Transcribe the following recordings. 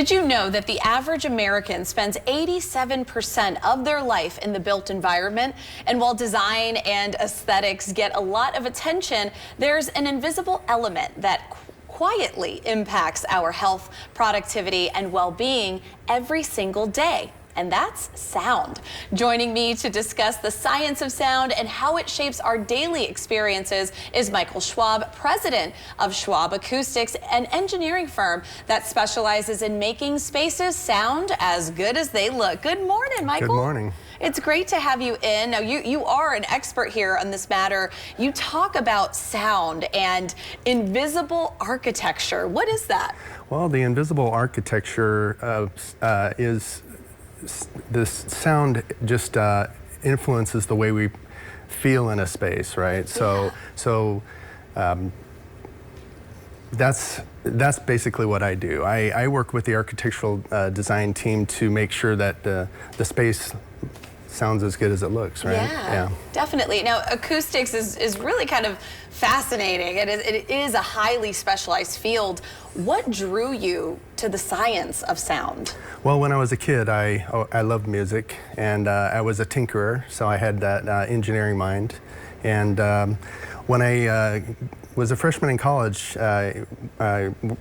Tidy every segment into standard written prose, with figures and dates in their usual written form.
Did you know that the average American spends 87% of their life in the built environment? And while design and aesthetics get a lot of attention, there's an invisible element that quietly impacts our health, productivity, and well-being every single day. And that's sound. Joining me to discuss the science of sound and how it shapes our daily experiences is Michael Schwob, president of Schwob Acoustics, an engineering firm that specializes in making spaces sound as good as they look. Good morning, Michael. Good morning. It's great to have you in. Now, you are an expert here on this matter. You talk about sound and invisible architecture. What is that? Well, the invisible architecture is this sound just influences the way we feel in a space, right? So that's basically what I do. I work with the architectural design team to make sure that the space sounds as good as it looks, right? Yeah, definitely. Now, acoustics is really kind of fascinating. It is a highly specialized field. What drew you to the science of sound? Well, when I was a kid, I loved music, and I was a tinkerer, so I had that engineering mind. And when I was a freshman in college,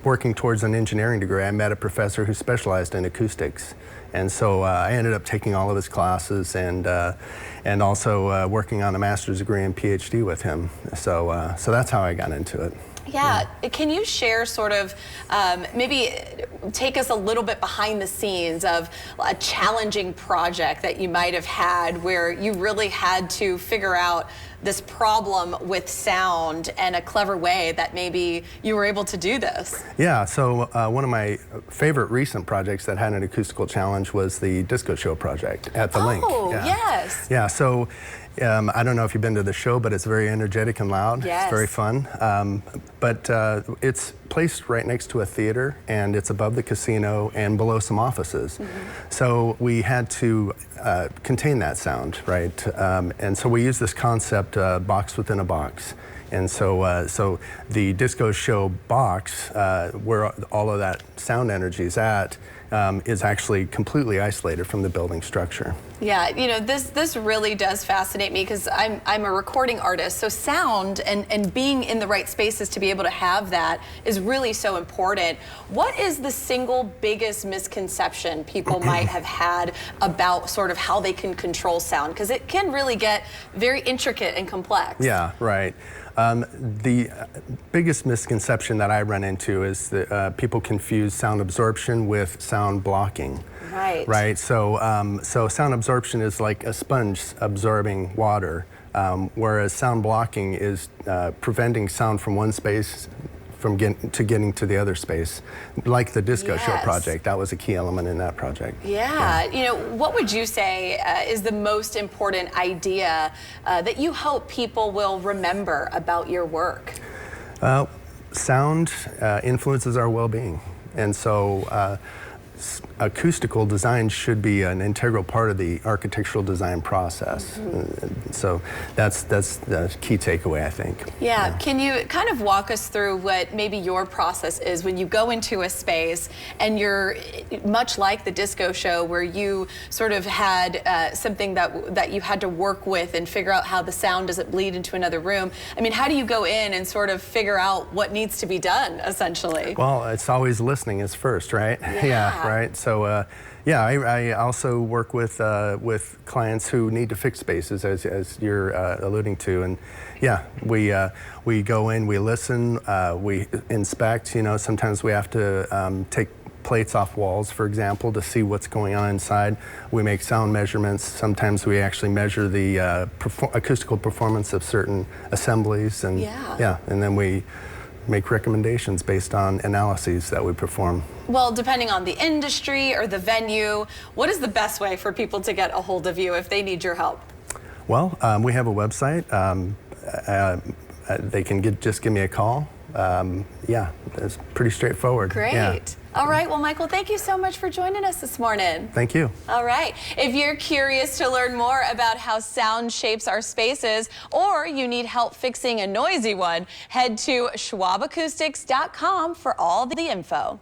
working towards an engineering degree, I met a professor who specialized in acoustics. And so I ended up taking all of his classes and also working on a master's degree and PhD with him. So that's how I got into it. Yeah. Can you share sort of, maybe take us a little bit behind the scenes of a challenging project that you might have had where you really had to figure out this problem with sound and a clever way that maybe you were able to do this? Yeah, so one of my favorite recent projects that had an acoustical challenge was the disco show project at the Link. Oh, yes. Yeah, so I don't know if you've been to the show, but it's very energetic and loud. Yes. It's very fun. But it's placed right next to a theater, and it's above the casino and below some offices. Mm-hmm. So we had to contain that sound, right? And so we use this concept, box within a box. And so the disco show box, where all of that sound energy is at, is actually completely isolated from the building structure. Yeah, you know, this really does fascinate me because I'm a recording artist, so sound and being in the right spaces to be able to have that is really so important. What is the single biggest misconception people might have had about sort of how they can control sound? Because it can really get very intricate and complex. Yeah, right. The biggest misconception that I run into is that people confuse sound absorption with sound blocking. Right. Right. So sound absorption is like a sponge absorbing water, whereas sound blocking is preventing sound from one space from getting to the other space. Like the disco show project, that was a key element in that project. Yeah. You know, what would you say is the most important idea that you hope people will remember about your work? Sound influences our well-being, and so acoustical design should be an integral part of the architectural design process. Mm-hmm. So that's the key takeaway, I think. Yeah. Can you kind of walk us through what maybe your process is when you go into a space and you're much like the disco show where you sort of had something that you had to work with and figure out how the sound doesn't bleed into another room? I mean, how do you go in and sort of figure out what needs to be done, essentially? Well, it's always listening is first, right? Yeah. Right. So, I also work with clients who need to fix spaces, as you're alluding to, and we go in, we listen, we inspect. You know, sometimes we have to take plates off walls, for example, to see what's going on inside. We make sound measurements. Sometimes we actually measure the acoustical performance of certain assemblies, and and then we make recommendations based on analyses that we perform. Well, depending on the industry or the venue, what is the best way for people to get a hold of you if they need your help? Well, we have a website. They can just give me a call. It's pretty straightforward. Great. Yeah. All right. Well, Michael, thank you so much for joining us this morning. Thank you. All right. If you're curious to learn more about how sound shapes our spaces, or you need help fixing a noisy one, head to schwabacoustics.com for all the info.